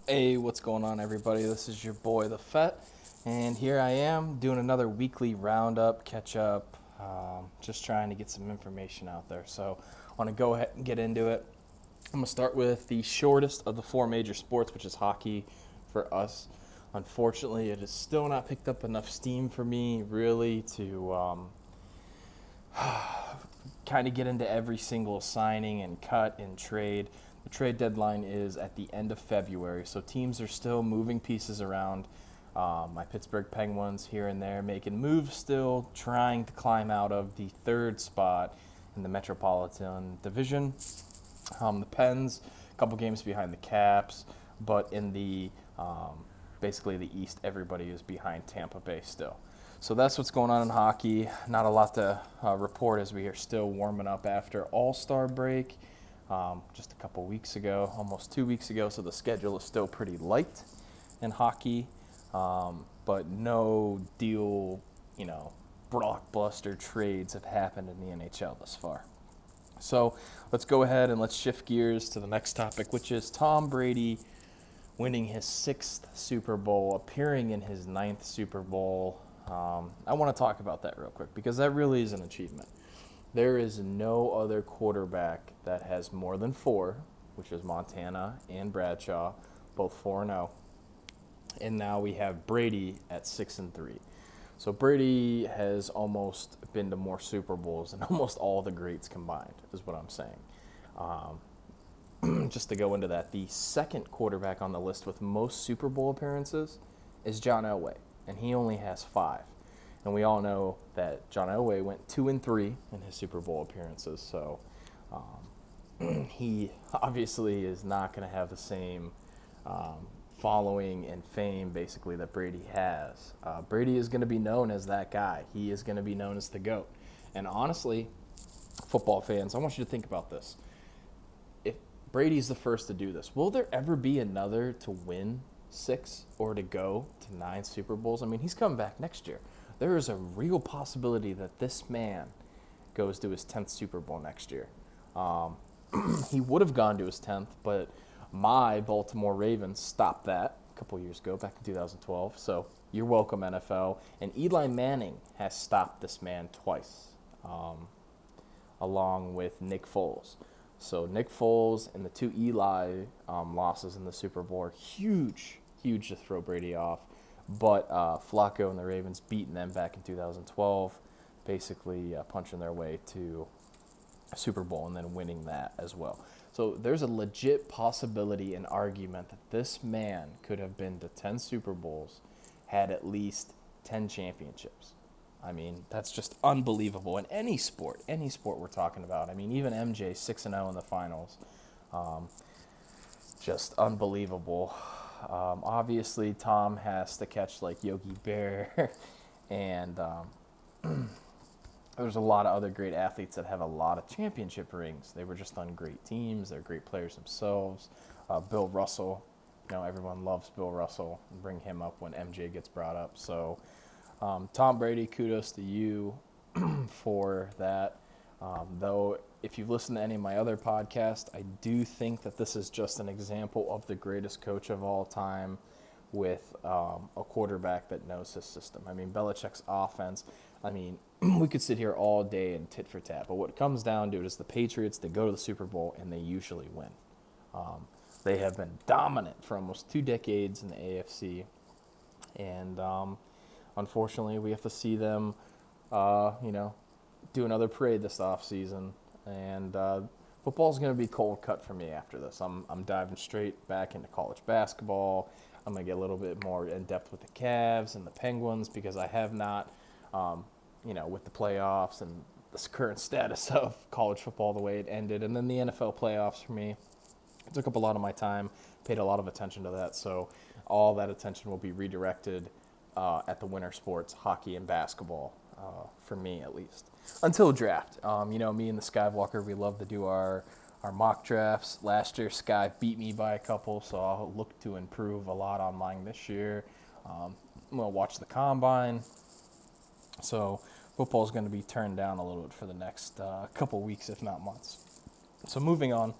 Hey, what's going on, everybody? This is your boy, The Fett, and here I am doing another weekly roundup, catch up, just trying to get some information out there. So, I want to go ahead and get into it. I'm going to start with the shortest of the four major sports, which is hockey for us. Unfortunately, it has still not picked up enough steam for me, really, to kind of get into every single signing and cut and trade. The trade deadline is at the end of February, so teams are still moving pieces around. My Pittsburgh Penguins here and there making moves still, trying to climb out of the third spot in the Metropolitan Division. The Pens, a couple games behind the Caps, but in the basically the East, everybody is behind Tampa Bay still. So that's what's going on in hockey. Not a lot to report as we are still warming up after All-Star break just a couple weeks ago, almost 2 weeks ago. So the schedule is still pretty light in hockey, but no deal, blockbuster trades have happened in the NHL thus far. So let's go ahead and let's shift gears to the next topic, which is Tom Brady winning his sixth Super Bowl, appearing in his ninth Super Bowl. I want to talk about that real quick because that really is an achievement. There is no other quarterback that has more than four, which is Montana and Bradshaw, both 4-0. And now we have Brady at 6-3. So Brady has almost been to more Super Bowls than almost all the greats combined, is what I'm saying. Just to go into that, the second quarterback on the list with most Super Bowl appearances is John Elway, and he only has 5. And we all know that John Elway went 2-3 in his Super Bowl appearances, so he obviously is not going to have the same following and fame, basically, that Brady has. Brady is going to be known as that guy. He is going to be known as the GOAT. And honestly, football fans, I want you to think about this. If Brady's the first to do this, will there ever be another to win 6 or to go to 9 Super Bowls? I mean, he's coming back next year. There is a real possibility that this man goes to his 10th Super Bowl next year. He would have gone to his 10th, but my Baltimore Ravens stopped that a couple years ago, back in 2012. So you're welcome, NFL. And Eli Manning has stopped this man twice, along with Nick Foles. So Nick Foles and the two Eli losses in the Super Bowl are huge, huge to throw Brady off. But Flacco and the Ravens beating them back in 2012, basically punching their way to a Super Bowl and then winning that as well. So there's a legit possibility and argument that this man could have been to 10 Super Bowls, had at least 10 championships. I mean, that's just unbelievable in any sport we're talking about. I mean, even MJ 6-0 in the finals, just unbelievable. Obviously, Tom has to catch like Yogi Bear, and there's a lot of other great athletes that have a lot of championship rings. They were just on great teams. They're great players themselves. Bill Russell, everyone loves Bill Russell. Bring him up when MJ gets brought up. So, Tom Brady, kudos to you for that. Though, if you've listened to any of my other podcasts, I do think that this is just an example of the greatest coach of all time with a quarterback that knows his system. I mean, Belichick's offense, we could sit here all day and tit for tat, but what it comes down to is the Patriots, they go to the Super Bowl, and they usually win. They have been dominant for almost 2 decades in the AFC, and unfortunately, we have to see them, do another parade this offseason. And football's going to be cold cut for me after this. I'm diving straight back into college basketball. I'm going to get a little bit more in depth with the Cavs and the Penguins because I have not, with the playoffs and this current status of college football, the way it ended, and then the NFL playoffs for me. It took up a lot of my time, paid a lot of attention to that. So all that attention will be redirected at the winter sports, hockey and basketball, for me at least. Until draft. Me and the SkiveWalker, we love to do our mock drafts. Last year, Sky beat me by a couple, so I'll look to improve a lot on mine this year. I'm going to watch the combine. So football is going to be turned down a little bit for the next couple weeks, if not months. So moving on,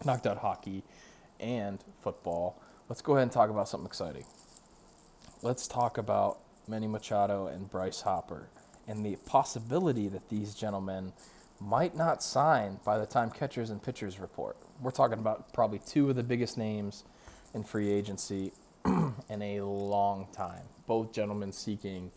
knocked out hockey and football. let's go ahead and talk about something exciting. Let's talk about Manny Machado and Bryce Harper and the possibility that these gentlemen might not sign by the time catchers and pitchers report. We're talking about probably two of the biggest names in free agency in a long time. Both gentlemen seeking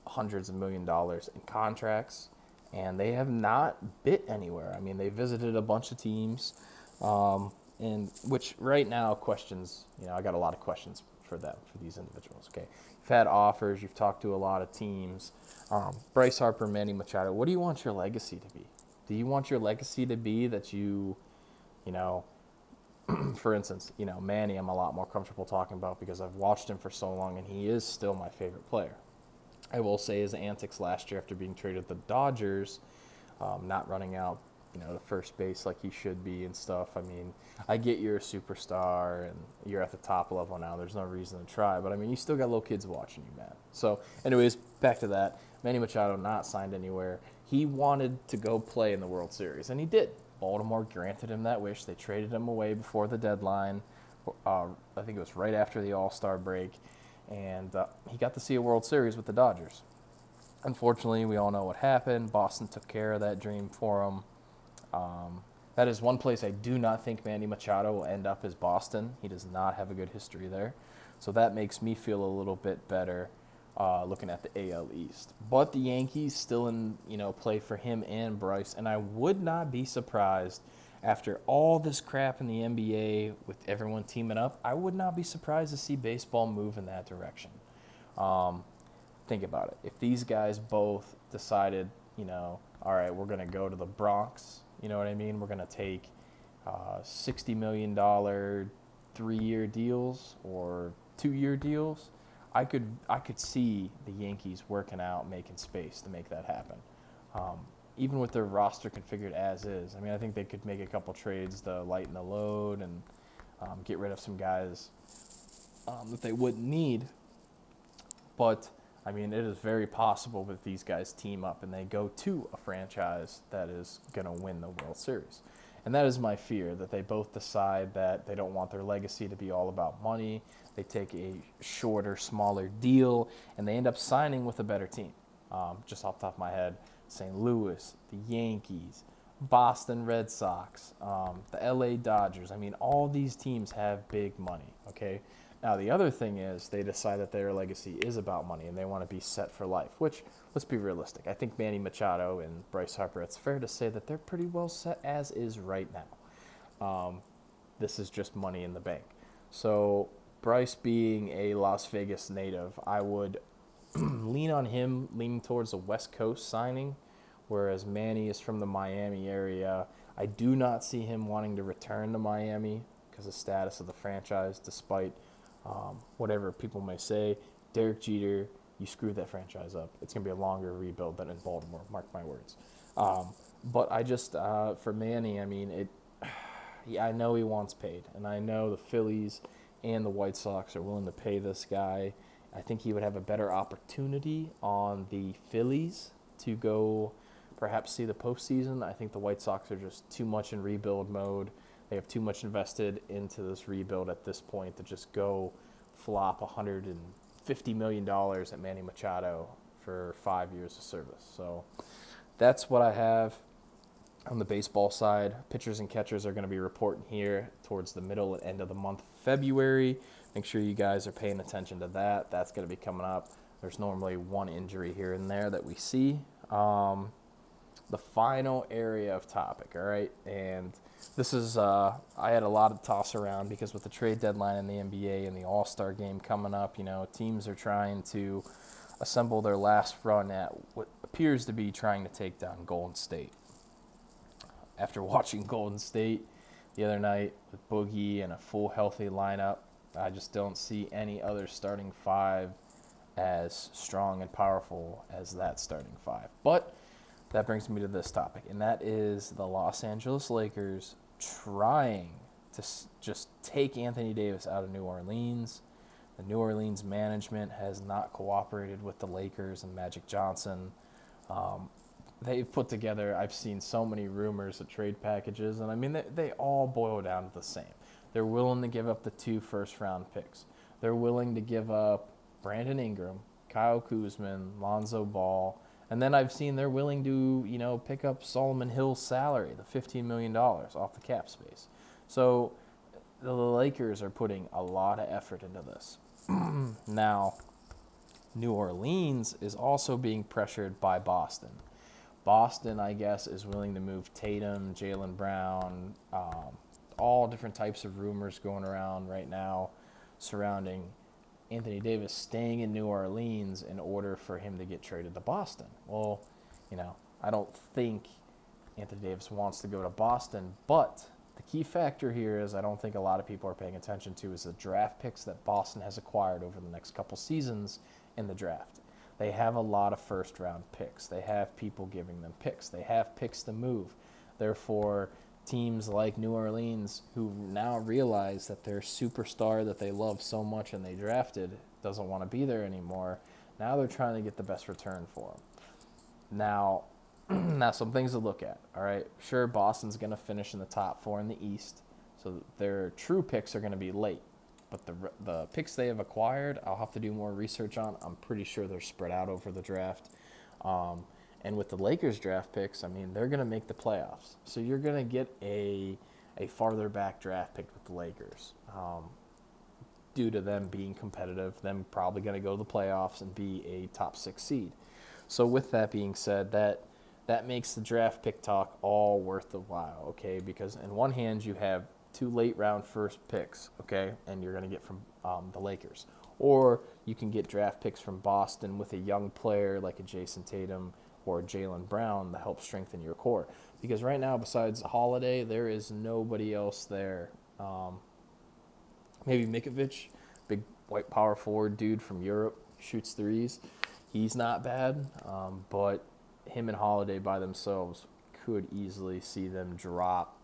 hundreds of $1,000,000 in contracts, and they have not bit anywhere. I mean, they visited a bunch of teams, and which right now questions, I got a lot of questions for them, for these individuals. Okay, you've had offers, you've talked to a lot of teams. Bryce Harper, Manny Machado, what do you want your legacy to be? Do you want your legacy to be that you know, for instance, Manny, I'm a lot more comfortable talking about because I've watched him for so long, and he is still my favorite player. I will say his antics last year after being traded to the Dodgers, not running out, to first base like he should be and stuff. I mean, I get you're a superstar and you're at the top level now. There's no reason to try, but I mean, you still got little kids watching you, man. So, anyways, back to that. Manny Machado not signed anywhere. He wanted to go play in the World Series, and he did. Baltimore granted him that wish. They traded him away before the deadline. I think it was right after the All-Star break, and he got to see a World Series with the Dodgers. Unfortunately, we all know what happened. Boston took care of that dream for him. That is one place I do not think Manny Machado will end up, is Boston. He does not have a good history there. So that makes me feel a little bit better looking at the AL East. But the Yankees still in play for him and Bryce, and I would not be surprised after all this crap in the NBA with everyone teaming up. I would not be surprised to see baseball move in that direction. Think about it. If these guys both decided, all right, we're going to go to the Bronx, you know what I mean? We're going to take $60 million 3-year deals or 2-year deals. I could see the Yankees working out, making space to make that happen. Even with their roster configured as is, I mean, I think they could make a couple trades to lighten the load and get rid of some guys that they wouldn't need. But I mean, it is very possible that these guys team up and they go to a franchise that is going to win the World Series. And that is my fear, that they both decide that they don't want their legacy to be all about money. They take a shorter, smaller deal, and they end up signing with a better team. Just off the top of my head, St. Louis, the Yankees, Boston Red Sox, the LA Dodgers. I mean, all these teams have big money, okay? Now, the other thing is they decide that their legacy is about money and they want to be set for life, which, let's be realistic. I think Manny Machado and Bryce Harper, it's fair to say that they're pretty well set as is right now. This is just money in the bank. So Bryce being a Las Vegas native, I would lean on him leaning towards a West Coast signing, whereas Manny is from the Miami area. I do not see him wanting to return to Miami because of the status of the franchise, despite whatever people may say. Derek Jeter, you screwed that franchise up. It's going to be a longer rebuild than in Baltimore, mark my words. But I just, for Manny, I mean, I know he wants paid, and I know the Phillies and the White Sox are willing to pay this guy. I think he would have a better opportunity on the Phillies to go perhaps see the postseason. I think the White Sox are just too much in rebuild mode. They have too much invested into this rebuild at this point to just go flop $150 million at Manny Machado for 5 years of service. So that's what I have on the baseball side. Pitchers and catchers are going to be reporting here towards the middle and end of the month, February. Make sure you guys are paying attention to that. That's going to be coming up. There's normally one injury here and there that we see. The final area of topic, all right? And this is, I had a lot of toss around because with the trade deadline in the NBA and the All-Star game coming up, teams are trying to assemble their last run at what appears to be trying to take down Golden State. After watching Golden State the other night with Boogie and a full healthy lineup, I just don't see any other starting five as strong and powerful as that starting five. But that brings me to this topic, and that is the Los Angeles Lakers trying to just take Anthony Davis out of New Orleans. The New Orleans management has not cooperated with the Lakers and Magic Johnson. They've put together, I've seen so many rumors of trade packages, and I mean, they all boil down to the same. They're willing to give up the 2 first-round picks. They're willing to give up Brandon Ingram, Kyle Kuzma, Lonzo Ball, and then I've seen they're willing to, pick up Solomon Hill's salary, the $15 million off the cap space. So the Lakers are putting a lot of effort into this. Now, New Orleans is also being pressured by Boston. Boston, I guess, is willing to move Tatum, Jaylen Brown, all different types of rumors going around right now surrounding Anthony Davis staying in New Orleans in order for him to get traded to Boston. Well, I don't think Anthony Davis wants to go to Boston, but the key factor here is I don't think a lot of people are paying attention to is the draft picks that Boston has acquired over the next couple seasons in the draft. They have a lot of first-round picks. They have people giving them picks. They have picks to move. Therefore, teams like New Orleans, who now realize that their superstar that they love so much and they drafted doesn't want to be there anymore, now they're trying to get the best return for him. Now some things to look at, all right? Sure, Boston's going to finish in the top 4 in the East, so their true picks are going to be late. But the picks they have acquired, I'll have to do more research on. I'm pretty sure they're spread out over the draft. And with the Lakers draft picks, they're going to make the playoffs. So you're going to get a farther back draft pick with the Lakers due to them being competitive, them probably going to go to the playoffs and be a top 6 seed. So with that being said, that makes the draft pick talk all worth the while, okay? Because in one hand, you have 2 late round first picks, okay, and you're going to get from the Lakers. Or you can get draft picks from Boston with a young player like a Jason Tatum or Jaylen Brown to help strengthen your core. Because right now, besides Holiday, there is nobody else there. Maybe Mikovic, big white power forward dude from Europe, shoots threes. He's not bad, but him and Holiday by themselves could easily see them drop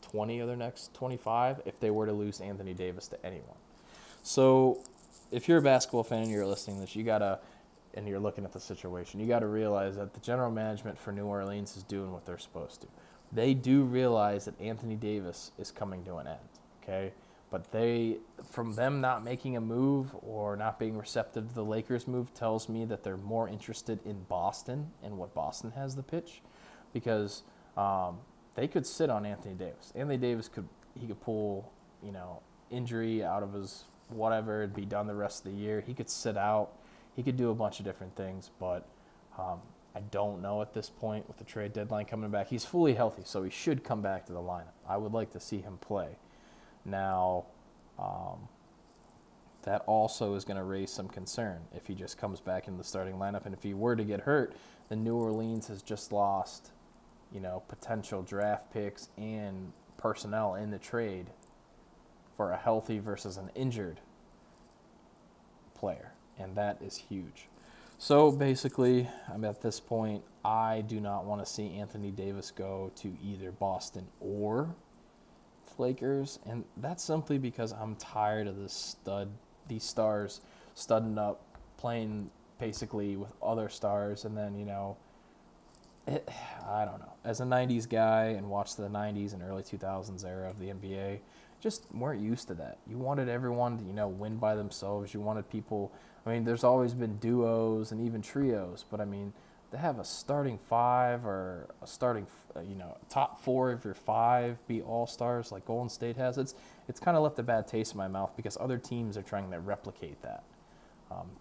20 of their next 25 if they were to lose Anthony Davis to anyone. So if you're a basketball fan and you're listening to this, and you're looking at the situation, you got to realize that the general management for New Orleans is doing what they're supposed to. They do realize that Anthony Davis is coming to an end, okay? But from them not making a move or not being receptive to the Lakers move tells me that they're more interested in Boston and what Boston has to pitch, because they could sit on Anthony Davis. Anthony Davis could pull, injury out of his whatever and be done the rest of the year. He could sit out. He could do a bunch of different things, but I don't know at this point with the trade deadline coming back. He's fully healthy, so he should come back to the lineup. I would like to see him play. Now, that also is going to raise some concern if he just comes back in the starting lineup. And if he were to get hurt, then New Orleans has just lost, potential draft picks and personnel in the trade for a healthy versus an injured player. And that is huge. So basically, I'm at this point, I do not want to see Anthony Davis go to either Boston or the Lakers. And that's simply because I'm tired of these stars studding up, playing basically with other stars. And then, I don't know. As a 90s guy and watched the 90s and early 2000s era of the NBA, just weren't used to that. You wanted everyone to, win by themselves. You wanted people, there's always been duos and even trios, but to have a starting 5 or a starting, top 4 of your 5 be all-stars like Golden State has, it's kind of left a bad taste in my mouth because other teams are trying to replicate that,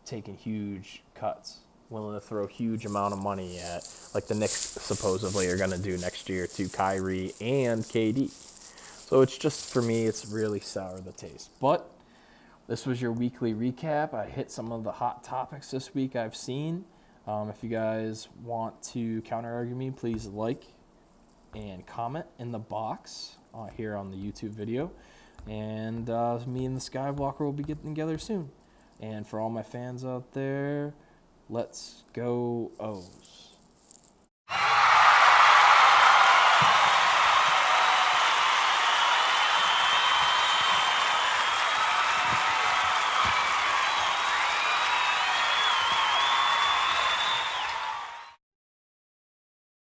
taking huge cuts, willing to throw huge amount of money at, like the Knicks supposedly are going to do next year to Kyrie and KD. So it's just, for me, it's really sour the taste. But this was your weekly recap. I hit some of the hot topics this week I've seen. If you guys want to counter-argue me, please like and comment in the box here on the YouTube video. And me and the Skywalker will be getting together soon. And for all my fans out there, let's go O's.